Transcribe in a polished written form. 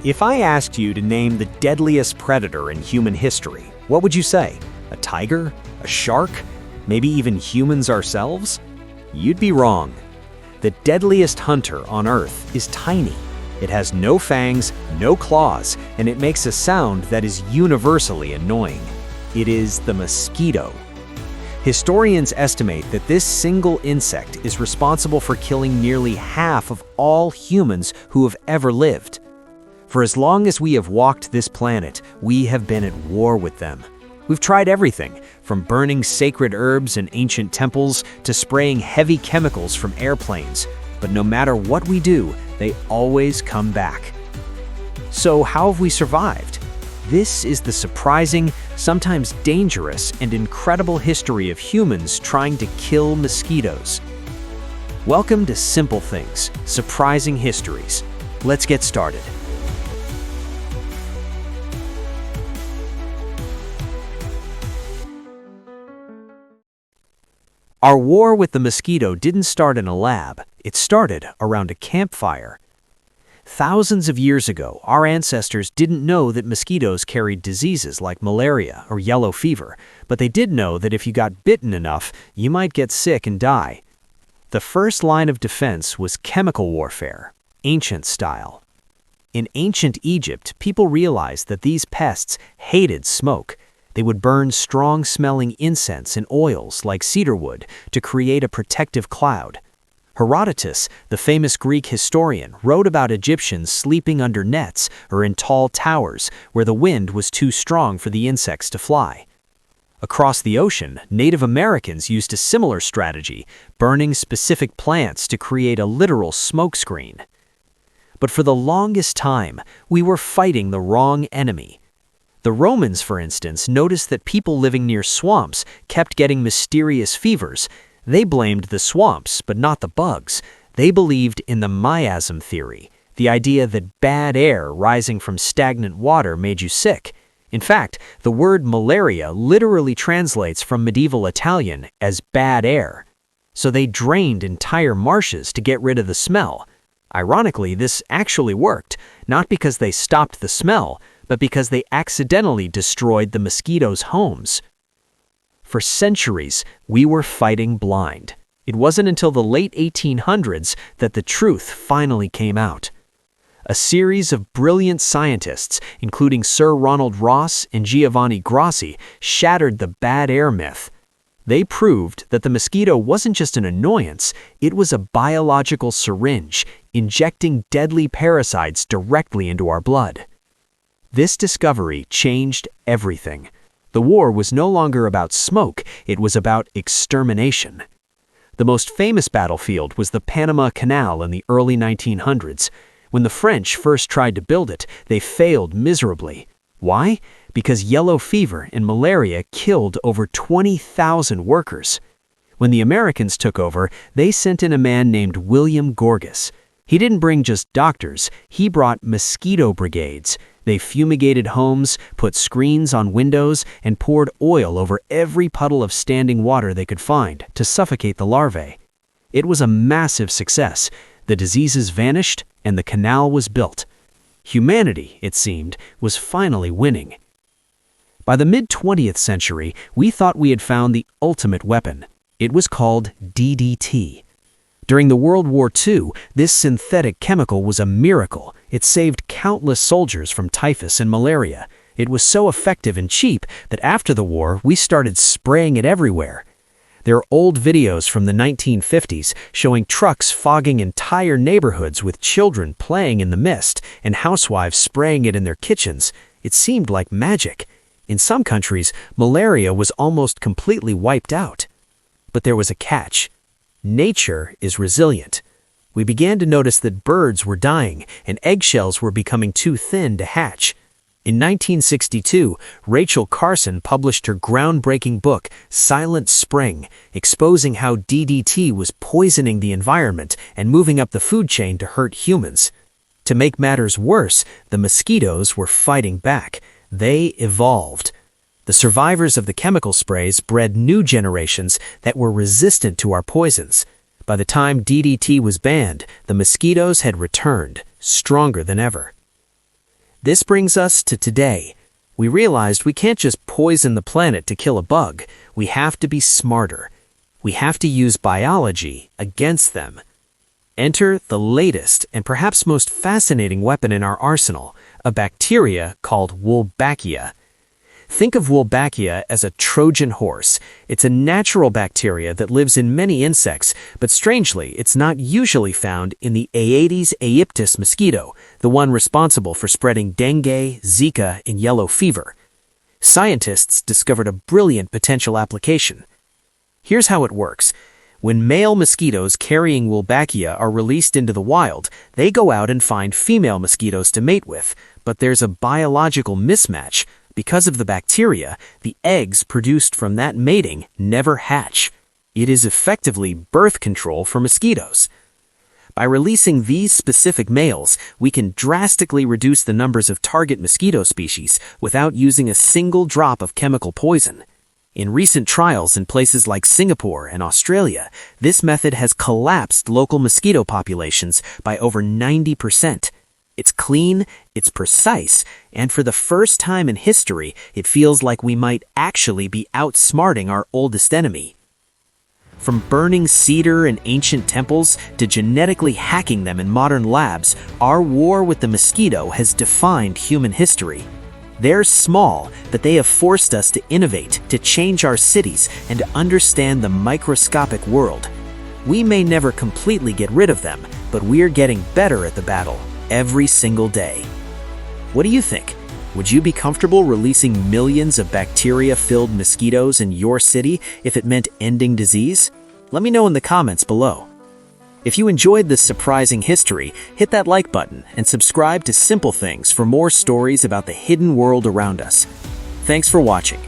If I asked you to name the deadliest predator in human history, what would you say? A tiger? A shark? Maybe even humans ourselves? You'd be wrong. The deadliest hunter on Earth is tiny. It has no fangs, no claws, and it makes a sound that is universally annoying. It is the mosquito. Historians estimate that this single insect is responsible for killing nearly half of all humans who have ever lived. For as long as we have walked this planet, we have been at war with them. We've tried everything, from burning sacred herbs in ancient temples to spraying heavy chemicals from airplanes. But no matter what we do, they always come back. So how have we survived? This is the surprising, sometimes dangerous, and incredible history of humans trying to kill mosquitoes. Welcome to Simple Things Surprising Histories. Let's get started. Our war with the mosquito didn't start in a lab. It started around a campfire. Thousands of years ago, our ancestors didn't know that mosquitoes carried diseases like malaria or yellow fever, but they did know that if you got bitten enough, you might get sick and die. The first line of defense was chemical warfare, ancient style. In ancient Egypt, people realized that these pests hated smoke. They would burn strong-smelling incense and oils like cedarwood to create a protective cloud. Herodotus, the famous Greek historian, wrote about Egyptians sleeping under nets or in tall towers where the wind was too strong for the insects to fly. Across the ocean, Native Americans used a similar strategy, burning specific plants to create a literal smokescreen. But for the longest time, we were fighting the wrong enemy. The Romans, for instance, noticed that people living near swamps kept getting mysterious fevers. They blamed the swamps, but not the bugs. They believed in the miasm theory, the idea that bad air rising from stagnant water made you sick. In fact, the word malaria literally translates from medieval Italian as bad air. So they drained entire marshes to get rid of the smell. Ironically, this actually worked, not because they stopped the smell, but because they accidentally destroyed the mosquitoes' homes. For centuries, we were fighting blind. It wasn't until the late 1800s that the truth finally came out. A series of brilliant scientists, including Sir Ronald Ross and Giovanni Grossi, shattered the bad air myth. They proved that the mosquito wasn't just an annoyance, it was a biological syringe, injecting deadly parasites directly into our blood. This discovery changed everything. The war was no longer about smoke, it was about extermination. The most famous battlefield was the Panama Canal in the early 1900s. When the French first tried to build it, they failed miserably. Why? Because yellow fever and malaria killed over 20,000 workers. When the Americans took over, they sent in a man named William Gorgas. He didn't bring just doctors, he brought mosquito brigades. They fumigated homes, put screens on windows, and poured oil over every puddle of standing water they could find to suffocate the larvae. It was a massive success. The diseases vanished, and the canal was built. Humanity, it seemed, was finally winning. By the mid-20th century, we thought we had found the ultimate weapon. It was called DDT. During the World War II, this synthetic chemical was a miracle. It saved countless soldiers from typhus and malaria. It was so effective and cheap that after the war, we started spraying it everywhere. There are old videos from the 1950s showing trucks fogging entire neighborhoods with children playing in the mist and housewives spraying it in their kitchens. It seemed like magic. In some countries, malaria was almost completely wiped out. But there was a catch. Nature is resilient. We began to notice that birds were dying and eggshells were becoming too thin to hatch. In 1962, Rachel Carson published her groundbreaking book, Silent Spring, exposing how DDT was poisoning the environment and moving up the food chain to hurt humans. To make matters worse, the mosquitoes were fighting back. They evolved. The survivors of the chemical sprays bred new generations that were resistant to our poisons. By the time DDT was banned, the mosquitoes had returned, stronger than ever. This brings us to today. We realized we can't just poison the planet to kill a bug. We have to be smarter. We have to use biology against them. Enter the latest and perhaps most fascinating weapon in our arsenal, a bacteria called Wolbachia. Think of Wolbachia as a Trojan horse. It's a natural bacteria that lives in many insects, but strangely, it's not usually found in the Aedes aegypti mosquito, the one responsible for spreading dengue, Zika, and yellow fever. Scientists discovered a brilliant potential application. Here's how it works. When male mosquitoes carrying Wolbachia are released into the wild, they go out and find female mosquitoes to mate with, but there's a biological mismatch. Because of the bacteria, the eggs produced from that mating never hatch. It is effectively birth control for mosquitoes. By releasing these specific males, we can drastically reduce the numbers of target mosquito species without using a single drop of chemical poison. In recent trials in places like Singapore and Australia, this method has collapsed local mosquito populations by over 90%. It's clean, it's precise, and for the first time in history, it feels like we might actually be outsmarting our oldest enemy. From burning cedar in ancient temples to genetically hacking them in modern labs, our war with the mosquito has defined human history. They're small, but they have forced us to innovate, to change our cities, and to understand the microscopic world. We may never completely get rid of them, but we're getting better at the battle every single day. What do you think? Would you be comfortable releasing millions of bacteria-filled mosquitoes in your city if it meant ending disease? Let me know in the comments below. If you enjoyed this surprising history, hit that like button and subscribe to Simple Things for more stories about the hidden world around us. Thanks for watching.